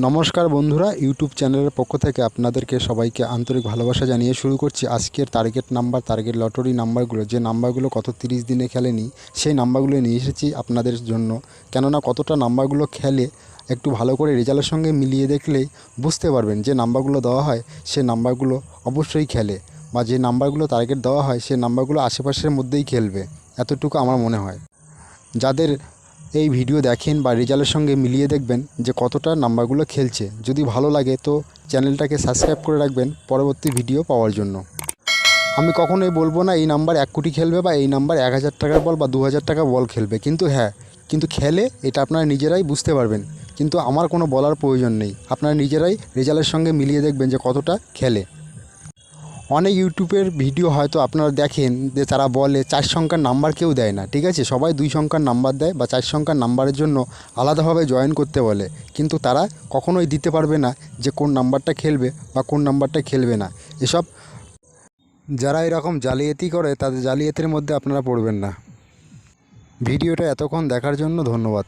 নমস্কার বন্ধুরা, ইউটিউব চ্যানেলের পক্ষ থেকে আপনাদেরকে সবাইকে আন্তরিক ভালোবাসা জানিয়ে শুরু করছি আজকের টার্গেট লটারি নাম্বারগুলো। যে নাম্বারগুলো গত 30 দিনে খেলেনি সেই নাম্বারগুলো নিয়ে এসেছি আপনাদের জন্য। কেননা কতটা নাম্বারগুলো খেলে একটু ভালো করে রেজাল্টের সঙ্গে মিলিয়ে দেখলেই বুঝতে পারবেন যে নাম্বারগুলো দেওয়া হয় সে নাম্বারগুলো অবশ্যই খেলে, বা যে নাম্বারগুলো টার্গেট দেওয়া হয় সে নাম্বারগুলো আশেপাশের মধ্যেই খেলবে, এতটুকু আমার মনে হয়। যাদের এই ভিডিও দেখেন বা রেজাল্টের সঙ্গে মিলিয়ে দেখবেন যে কতটা নাম্বারগুলো খেলছে। যদি ভালো লাগে তো চ্যানেলটাকে সাবস্ক্রাইব করে রাখবেন পরবর্তী ভিডিও পাওয়ার জন্য। আমি কখনোই বলবো না এই নাম্বার 1 কোটি খেলবে বা এই নাম্বার 1000 টাকার বল বা 2000 টাকার বল খেলবে, কিন্তু কিন্তু খেলে এটা আপনারা নিজেরাই বুঝতে পারবেন। কিন্তু আমার কোনো বলার প্রয়োজন নেই, আপনারা নিজেরাই রেজাল্টের সঙ্গে মিলিয়ে দেখবেন যে কতটা খেলে। অনেক ইউটিউবের ভিডিও হয়তো আপনারা দেখেন যে তারা বলে 4 সংখ্যার নাম্বার কেউ দেয় না, ঠিক আছে, সবাই 2 সংখ্যার নাম্বার দেয় বা 4 সংখ্যার নাম্বারের জন্য আলাদাভাবে জয়েন করতে বলে, কিন্তু তারা কখনোই দিতে পারবে না যে কোন নাম্বারটা খেলবে বা কোন নাম্বারটা খেলবে না। এসব যারা এরকম জালিয়াতি করে তাদের জালিয়াতির মধ্যে আপনারা পড়বেন না। ভিডিওটা এতক্ষণ দেখার জন্য ধন্যবাদ।